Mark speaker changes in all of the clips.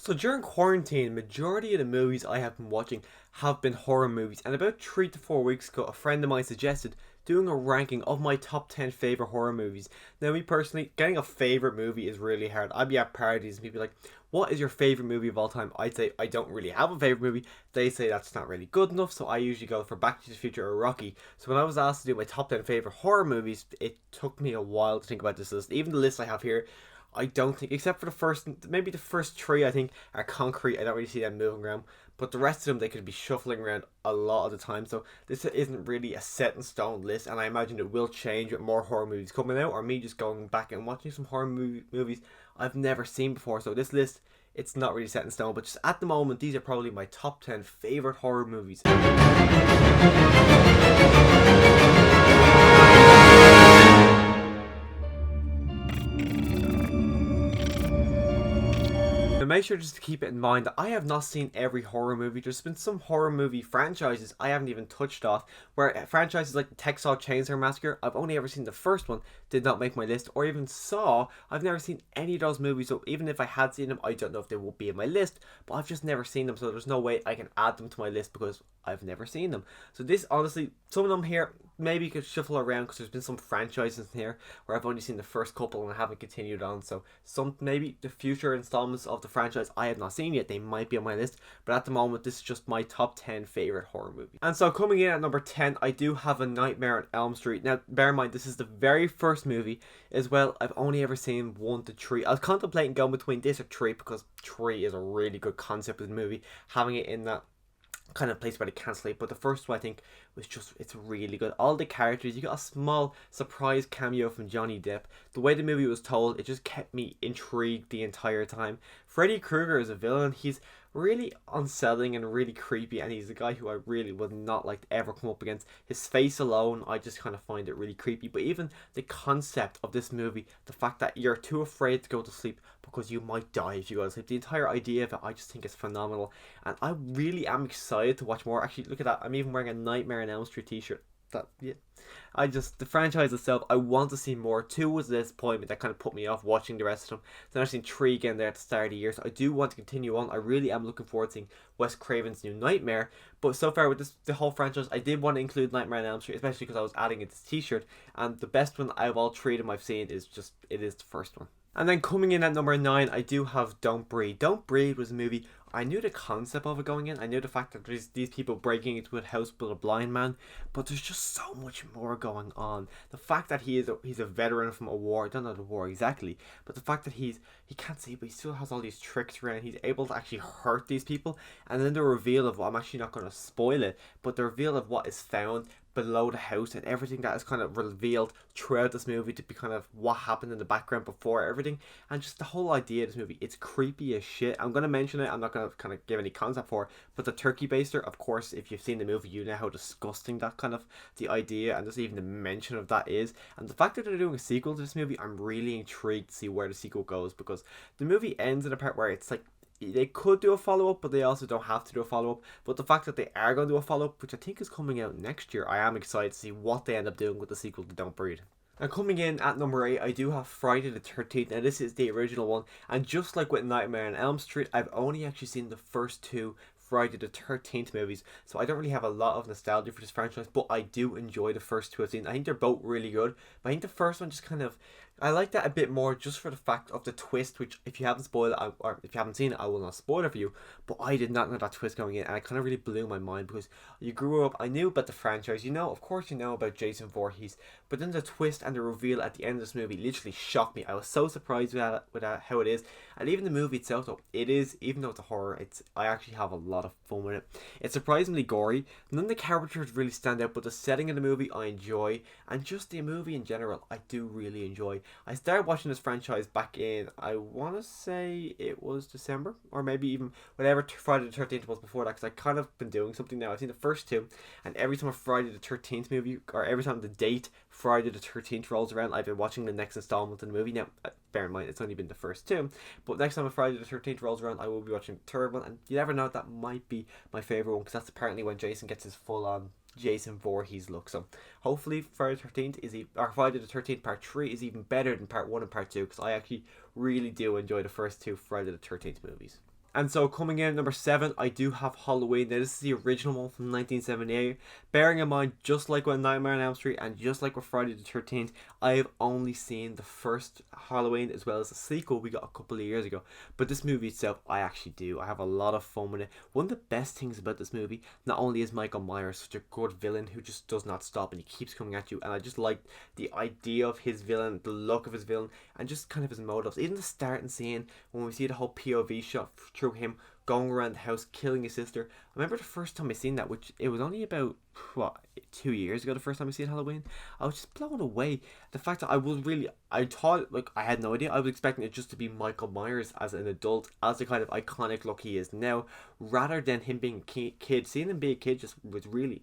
Speaker 1: So during quarantine, majority of the movies I have been watching have been horror movies, and about 3 to 4 weeks ago, a friend of mine suggested doing a ranking of my top 10 favorite horror movies. Now, me personally, getting a favorite movie is really hard. I'd be at parties and people be like, "What is your favorite movie of all time?" I'd say I don't really have a favorite movie. They say that's not really good enough, so I usually go for Back to the Future or Rocky. So when I was asked to do my top 10 favorite horror movies, it took me a while to think about this list. Even the list I have here, I don't think, except for the first, maybe the first three, I think are concrete. I don't really see them moving around, but the rest of them they could be shuffling around a lot of the time. So this isn't really a set in stone list, and I imagine it will change with more horror movies coming out, or me just going back and watching some movies I've never seen before. So this list, it's not really set in stone, but just at the moment, these are probably my top 10 favorite horror movies. Now make sure just to keep it in mind that I have not seen every horror movie. There's been some horror movie franchises I haven't even touched off, where franchises like the Texas Chainsaw Massacre, I've only ever seen the first one, did not make my list, or even Saw, I've never seen any of those movies, so even if I had seen them, I don't know if they would be in my list, but I've just never seen them, so there's no way I can add them to my list because I've never seen them. So this, honestly, some of them here maybe could shuffle around because there's been some franchises in here where I've only seen the first couple and I haven't continued on. So some, maybe the future installments of the franchise I have not seen yet, they might be on my list. But at the moment, this is just my top 10 favorite horror movies. And so coming in at number 10, I do have A Nightmare on Elm Street. Now, bear in mind, this is the very first movie as well. I've only ever seen 1 to 3. I was contemplating going between this or 3 because 3 is a really good concept of the movie. Having it in that kind of place where they can't sleep, but the first one I think was just, it's really good. All the characters, you got a small surprise cameo from Johnny Depp. The way the movie was told, it just kept me intrigued the entire time. Freddy Krueger is a villain. He's really unsettling and really creepy, and he's a guy who I really would not like to ever come up against. His face alone, I just kind of find it really creepy. But even the concept of this movie, the fact that you're too afraid to go to sleep because you might die if you go to sleep, the entire idea of it, I just think is phenomenal, and I really am excited to watch more. Actually, look at that, I'm even wearing a Nightmare on Elm Street t-shirt. That, yeah, the franchise itself, I want to see more. 2 was a disappointment that kind of put me off watching the rest of them. Then I've seen 3 again there at the start of the year, so I do want to continue on. I really am looking forward to seeing Wes Craven's new Nightmare. But so far with this, the whole franchise, I did want to include Nightmare on Elm Street, especially because I was adding it to this t-shirt, and the best one out of all 3 of them I've seen is just, it is the first one. And then coming in at number 9, I do have Don't Breathe. Don't Breathe was a movie, I knew the concept of it going in. I knew the fact that there's these people breaking into a house with a blind man, but there's just so much more going on. The fact that he's a veteran from a war, I don't know the war exactly, but the fact that he can't see, but he still has all these tricks around. He's able to actually hurt these people, and then the reveal of, I'm actually not going to spoil it, but the reveal of what is found below the house and everything that is kind of revealed throughout this movie to be kind of what happened in the background before everything, and just the whole idea of this movie, it's creepy as shit. I'm going to mention it, I'm not going to kind of give any concept for it, but the turkey baster, of course, if you've seen the movie, you know how disgusting that kind of, the idea and just even the mention of that is. And the fact that they're doing a sequel to this movie, I'm really intrigued to see where the sequel goes, because the movie ends in a part where it's like, they could do a follow-up, but they also don't have to do a follow-up. But the fact that they are going to do a follow-up, which I think is coming out next year, I am excited to see what they end up doing with the sequel to Don't Breathe. And coming in at number 8, I do have Friday the 13th. Now this is the original one, and just like with Nightmare on Elm Street, I've only actually seen the first 2 Friday the 13th movies, so I don't really have a lot of nostalgia for this franchise, but I do enjoy the first 2 I've seen. I think they're both really good, but I think the first one just kind of, I like that a bit more just for the fact of the twist, which if you haven't spoiled it, or if you haven't seen it, I will not spoil it for you, but I did not know that twist going in, and it kind of really blew my mind, because you grew up, I knew about the franchise, you know, of course you know about Jason Voorhees, but then the twist and the reveal at the end of this movie literally shocked me. I was so surprised with how it is, and even the movie itself, though, it is, even though it's a horror, I actually have a lot of fun with it. It's surprisingly gory, none of the characters really stand out, but the setting of the movie I enjoy, and just the movie in general, I do really enjoy. I started watching this franchise back in, I want to say it was December, or maybe even whatever Friday the 13th was before that, because I kind of been doing something now. I've seen the first 2, and every time a Friday the 13th movie, or every time the date Friday the 13th rolls around, I've been watching the next installment of the movie. Now, bear in mind, it's only been the first 2, but next time a Friday the 13th rolls around, I will be watching the 3rd one, and you never know, that might be my favourite one, because that's apparently when Jason gets his full-on Jason Voorhees look. So hopefully Friday the 13th or Friday the 13th Part 3 is even better than Part 1 and Part 2, because I actually really do enjoy the first 2 Friday the 13th movies. And so coming in at number 7, I do have Halloween. Now this is the original one from 1978. Bearing in mind, just like with Nightmare on Elm Street and just like with Friday the 13th, I have only seen the first Halloween as well as the sequel we got a couple of years ago. But this movie itself, I actually do. I have a lot of fun with it. One of the best things about this movie, not only is Michael Myers such a good villain who just does not stop and he keeps coming at you, and I just like the idea of his villain, the look of his villain, and just kind of his motives. Even the starting scene when we see the whole POV shot through him going around the house killing his sister. I remember the first time I seen that, which it was only about 2 years ago. The first time I seen Halloween, I was just blown away. The fact that I thought, like, I had no idea. I was expecting it just to be Michael Myers as an adult, as the kind of iconic look he is now, rather than him being a kid. Seeing him be a kid just was really,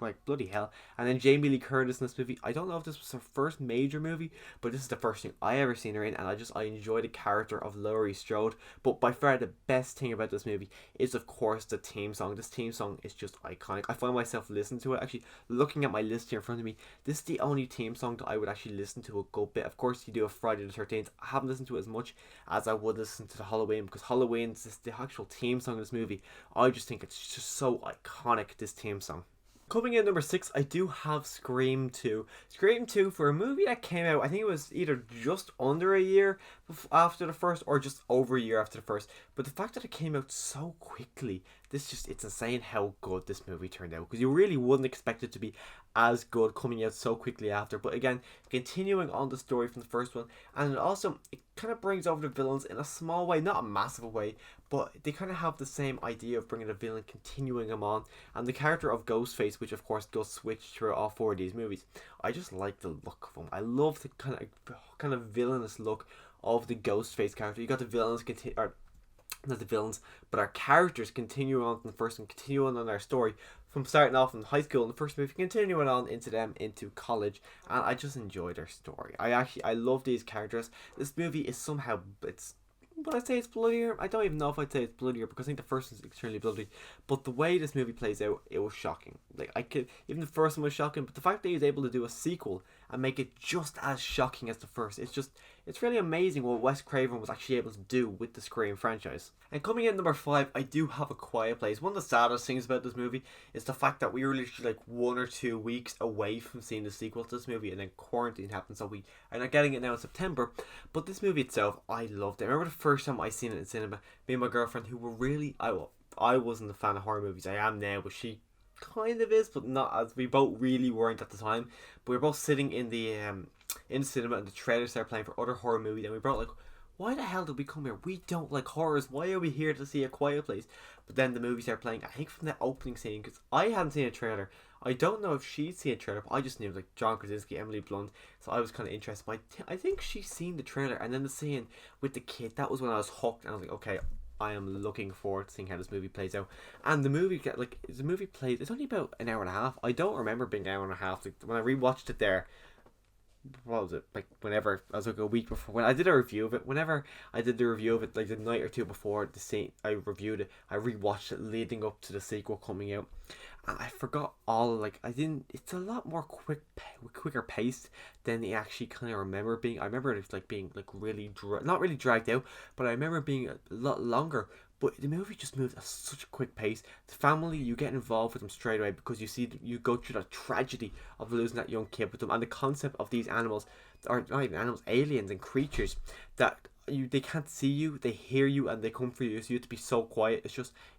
Speaker 1: like, bloody hell. And then Jamie Lee Curtis in this movie, I don't know if this was her first major movie, but this is the first thing I ever seen her in, and I enjoy the character of Laurie Strode. But by far the best thing about this movie is, of course, the theme song. This theme song is just iconic. I find myself listening to it. Actually, looking at my list here in front of me, this is the only theme song that I would actually listen to a good bit. Of course, you do a Friday the 13th. I haven't listened to it as much as I would listen to the Halloween, because Halloween's the actual theme song of this movie. I just think it's just so iconic, this theme song. Coming in at number 6, I do have Scream 2. Scream 2, for a movie that came out, I think it was either just under a year after the first or just over a year after the first. But the fact that it came out so quickly, it's insane how good this movie turned out. Because you really wouldn't expect it to be as good coming out so quickly after. But again, continuing on the story from the first one. And it kind of brings over the villains in a small way, not a massive way, but they kind of have the same idea of bringing a villain, continuing them on. And the character of Ghostface, which of course does switch through all 4 of these movies, I just like the look of him. I love the kind of villainous look of the Ghostface character. You got the villains not the villains, but our characters continue on from the first and continue on their story from starting off in high school in the first movie, continuing on into college, and I just enjoy their story. I love these characters. This movie is somehow, would I say it's bloodier? I don't even know if I'd say it's bloodier, because I think the first one's extremely bloody. But the way this movie plays out, it was shocking. Even the first one was shocking, but the fact that he was able to do a sequel and make it just as shocking as the first, it's really amazing what Wes Craven was actually able to do with the Scream franchise. And coming in at number 5, I do have A Quiet Place. One of the saddest things about this movie is the fact that we were literally like 1 or 2 weeks away from seeing the sequel to this movie, and then quarantine happened, so we are not getting it now in September. But this movie itself, I loved it. I remember the first time I seen it in cinema, me and my girlfriend, who were really, I wasn't a fan of horror movies. I am now, but she kind of is, but not as. We both really weren't at the time. But we were both sitting in the cinema, and the trailers started playing for other horror movies, and we brought like, why the hell did we come here? We don't like horrors. Why are we here to see A Quiet Place? But then the movie started playing, I think from the opening scene, because I hadn't seen a trailer. I don't know if she'd seen a trailer, but I just knew, like, John Krasinski, Emily Blunt, so I was kind of interested. But I think she's seen the trailer, and then the scene with the kid, that was when I was hooked, and I was like, okay, I am looking forward to seeing how this movie plays out. And the movie plays, it's only about an hour and a half. I don't remember being an hour and a half. Like, when I rewatched it there, what was it, like, whenever I was like a week before when I did a review of it, whenever I did the review of it, like the night or two before the scene I reviewed it, I rewatched it leading up to the sequel coming out, and I forgot it's a lot more quicker paced than they actually kind of remember being. I remember it like being like really not really dragged out, but I remember it being a lot longer. But the movie just moves at such a quick pace. The family, you get involved with them straight away, because you go through that tragedy of losing that young kid with them, and the concept of these animals, or not even animals, aliens and creatures that they can't see you, they hear you, and they come for you, so you have to be so quiet.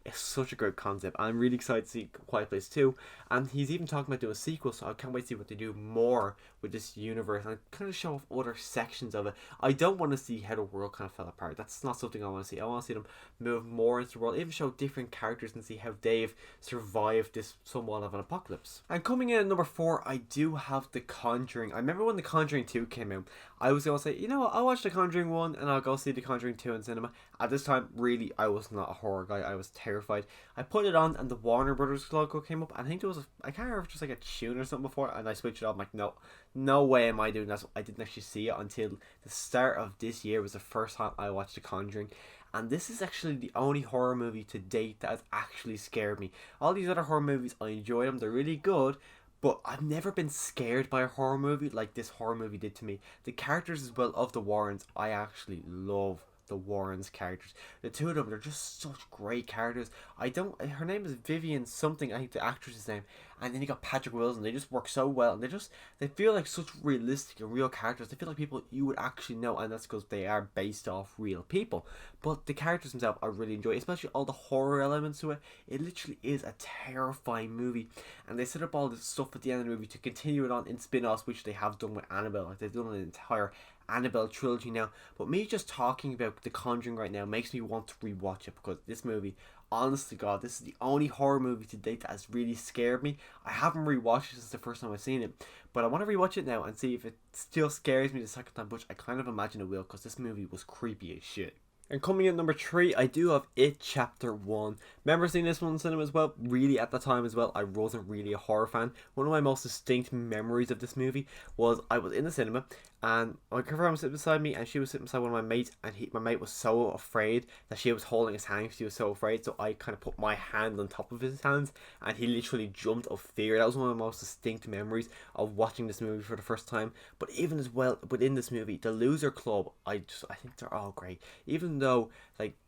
Speaker 1: It's such a great concept. I'm really excited to see Quiet Place 2, and he's even talking about doing a sequel, so I can't wait to see what they do more with this universe and kind of show off other sections of it. I don't want to see how the world kind of fell apart. That's not something I want to see. I want to see them move more into the world, even show different characters and see how they've survived this somewhat of an apocalypse. And coming in at number 4, I do have The Conjuring. I remember when The Conjuring 2 came out, I was going to say, you know what, I'll watch The Conjuring 1 and I'll go see The Conjuring 2 in cinema. At this time, really, I was not a horror guy. I was terrified. I put it on and the Warner Brothers logo came up. I think there was I can't remember if it was like a tune or something before, and I switched it off. I'm like, no way am I doing that. So I didn't actually see it until the start of this year was the first time I watched The Conjuring. And this is actually the only horror movie to date that has actually scared me. All these other horror movies, I enjoy them. They're really good. But I've never been scared by a horror movie like this horror movie did to me. The characters as well of the Warrens, I actually love the Warrens characters. The two of them, they're just such great characters. Her name is Vivian something, I think the actress's name. And then you got Patrick Wilson. They just work so well, and they feel like such realistic and real characters. They feel like people you would actually know, and that's because they are based off real people. But the characters themselves, I really enjoy, especially all the horror elements to it. It literally is a terrifying movie, and they set up all this stuff at the end of the movie to continue it on in spin-offs, which they have done with Annabelle. Like they've done an entire Annabelle trilogy now. But me just talking about The Conjuring right now makes me want to rewatch it, because this movie, honest to God, this is the only horror movie to date that has really scared me. I haven't rewatched it since the first time I've seen it, but I want to rewatch it now and see if it still scares me the second time, which I kind of imagine it will, because this movie was creepy as shit. And coming in number 3, I do have It Chapter 1. Remember seeing this one in cinema as well? Really, at the time as well, I wasn't really a horror fan. One of my most distinct memories of this movie was I was in the cinema, and my girlfriend was sitting beside me, and she was sitting beside one of my mates, and my mate was so afraid that she was holding his hand. She was so afraid, so I kind of put my hand on top of his hands, and he literally jumped of fear. That was one of the most distinct memories of watching this movie for the first time. But even as well, within this movie, the Loser Club, I think they're all great. Even though, like,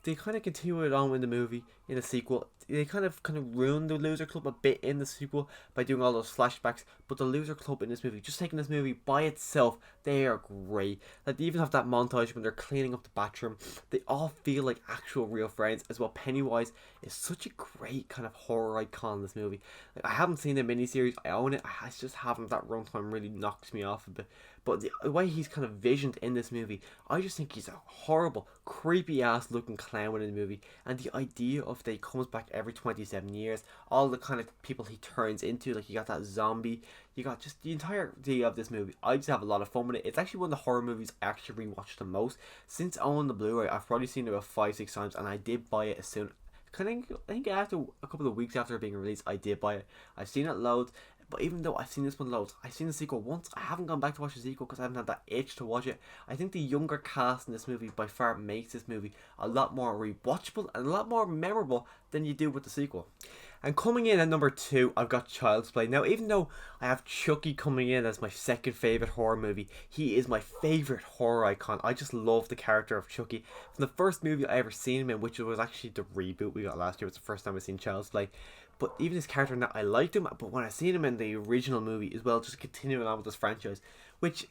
Speaker 1: they kind of continue it on in the movie, in the sequel. They kind of ruined the Loser Club a bit in the sequel by doing all those flashbacks. But the Loser Club in this movie, just taking this movie by itself, they are great. Like, they even have that montage when they're cleaning up the bathroom. They all feel like actual real friends as well. Pennywise is such a great kind of horror icon in this movie. Like, I haven't seen the miniseries, I own it, I just haven't. That runtime really knocks me off a bit. But the way he's kind of visioned in this movie, I just think he's a horrible, creepy ass looking clown in the movie. And the idea of that he comes back every 27 years, all the kind of people he turns into, like you got that zombie, you got just the entire idea of this movie. I just have a lot of fun with it. It's actually one of the horror movies I actually rewatched the most. Since owning the Blu-ray, I've probably seen it about 5-6 times, and I did buy it as soon. I think after a couple of weeks after being released, I did buy it. I've seen it loads. But even though I've seen this one loads, I've seen the sequel once. I haven't gone back to watch the sequel because I haven't had that itch to watch it. I think the younger cast in this movie by far makes this movie a lot more rewatchable and a lot more memorable than you do with the sequel. And coming in at number 2, I've got Child's Play. Now, even though I have Chucky coming in as my second favourite horror movie, he is my favourite horror icon. I just love the character of Chucky. From the first movie I ever seen him in, which was actually the reboot we got last year, it was the first time I seen Child's Play. But even his character now, I liked him, but when I seen him in the original movie as well, just continuing on with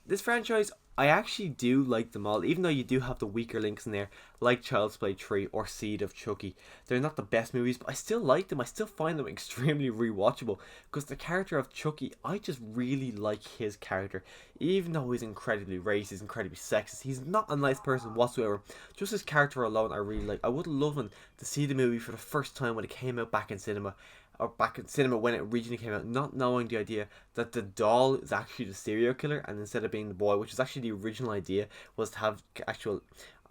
Speaker 1: this franchise, I actually do like them all, even though you do have the weaker links in there, like Child's Play 3 or Seed of Chucky. They're not the best movies, but I still like them. I still find them extremely rewatchable, because the character of Chucky, I just really like his character. Even though he's incredibly racist, incredibly sexist, he's not a nice person whatsoever. Just his character alone, I really like. I would love him to see the movie for the first time when it came out back in cinema, or back in cinema when it originally came out, not knowing the idea that the doll is actually the serial killer, and instead of being the boy, which is actually the original idea, was to have actual,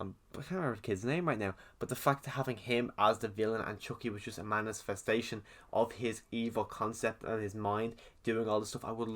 Speaker 1: I can't remember the kid's name right now, but the fact of having him as the villain and Chucky was just a manifestation of his evil concept and his mind doing all this stuff. I would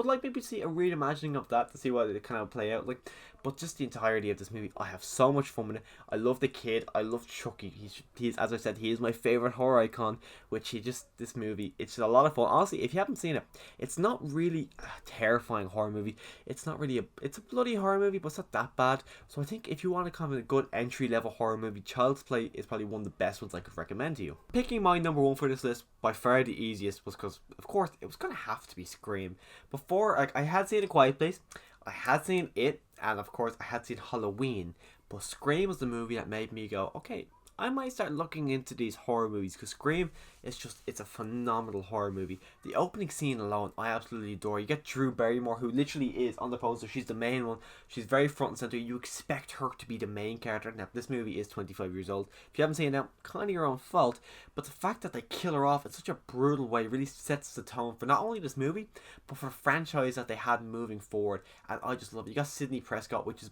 Speaker 1: like maybe to see a reimagining of that to see what it kind of play out like. But just the entirety of this movie, I have so much fun with it. I love the kid. I love Chucky. He's as I said, he is my favorite horror icon. This movie, it's just a lot of fun. Honestly, if you haven't seen it, it's not really a terrifying horror movie. It's not really it's a bloody horror movie, but it's not that bad. So I think if you want to come in a good entry level horror movie, Child's Play is probably one of the best ones I could recommend to you. Picking my number 1 for this list, by far the easiest, was because of course it was gonna have to be Scream. Before, I had seen A Quiet Place, I had seen It, and of course I had seen Halloween, but Scream was the movie that made me go, okay, I might start looking into these horror movies, because Scream is it's a phenomenal horror movie. The opening scene alone, I absolutely adore. You get Drew Barrymore, who literally is on the poster. She's the main one. She's very front and center. You expect her to be the main character. Now, this movie is 25 years old. If you haven't seen it now, kind of your own fault. But the fact that they kill her off in such a brutal way really sets the tone for not only this movie, but for a franchise that they had moving forward. And I just love it. You got Sidney Prescott, which is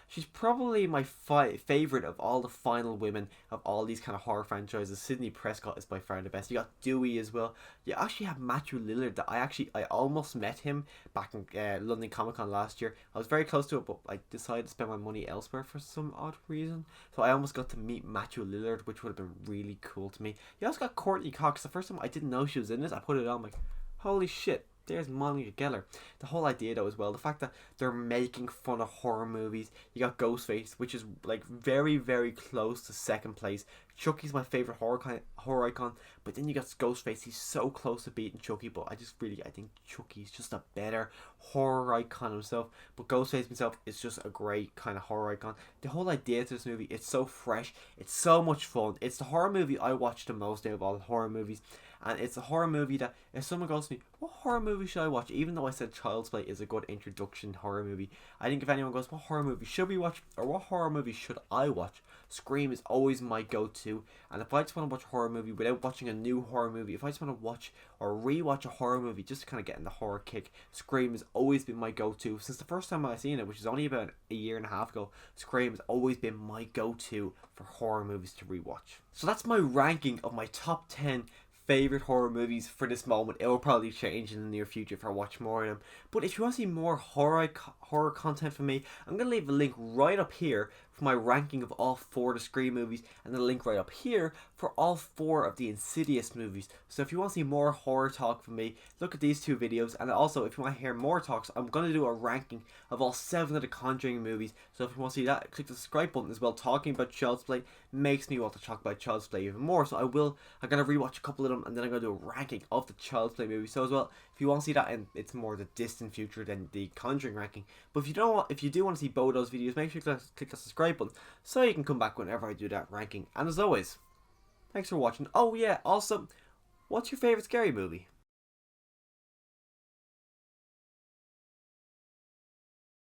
Speaker 1: she's probably my favorite of all the final women of all these kind of horror franchises. Sidney Prescott is by far the best. You got Dewey as well. You actually have Matthew Lillard, that I almost met him back in London Comic Con last year. I was very close to it, but I decided to spend my money elsewhere for some odd reason. So I almost got to meet Matthew Lillard, which would have been really cool to me. You also got Courtney Cox. The first time I didn't know she was in this, I put it on, I'm like, holy shit, there's Monica Geller. The whole idea though as well, the fact that they're making fun of horror movies. You got Ghostface, which is like very very close to second place. Chucky's my favorite horror icon, but then you got Ghostface. He's so close to beating Chucky, but I think Chucky's just a better horror icon himself. But Ghostface himself is just a great kind of horror icon. The whole idea to this movie, it's so fresh, it's so much fun. It's the horror movie I watch the most out of all horror movies, and it's a horror movie that if someone goes to me, what horror movie should I watch? Even though I said Child's Play is a good introduction horror movie, I think if anyone goes, what horror movie should we watch, or what horror movie should I watch, Scream is always my go-to. And if I just want to watch a horror movie without watching a new horror movie, if I just want to watch or re-watch a horror movie just to kind of get in the horror kick, Scream has always been my go-to. Since the first time I've seen it, which is only about a year and a half ago, Scream has always been my go-to for horror movies to re-watch. So that's my ranking of my top 10 favorite horror movies for this moment. It will probably change in the near future if I watch more of them. But if you want to see more horror content from me, I'm going to leave a link right up here for my ranking of all 4 of the Scream movies, and the link right up here for all 4 of the Insidious movies. So if you want to see more horror talk from me, look at these 2 videos. And also if you want to hear more talks, I'm going to do a ranking of all 7 of the Conjuring movies. So if you want to see that, click the subscribe button as well. Talking about Child's Play makes me want to talk about Child's Play even more. So I'm going to rewatch a couple of them, and then I'm going to do a ranking of the Child's Play movies. So as well, if you want to see that, and it's more the distant future than the Conjuring ranking. But if you do want to see both of those videos, make sure you click the subscribe button so you can come back whenever I do that ranking. And as always, thanks for watching. Oh yeah, also, what's your favorite scary movie?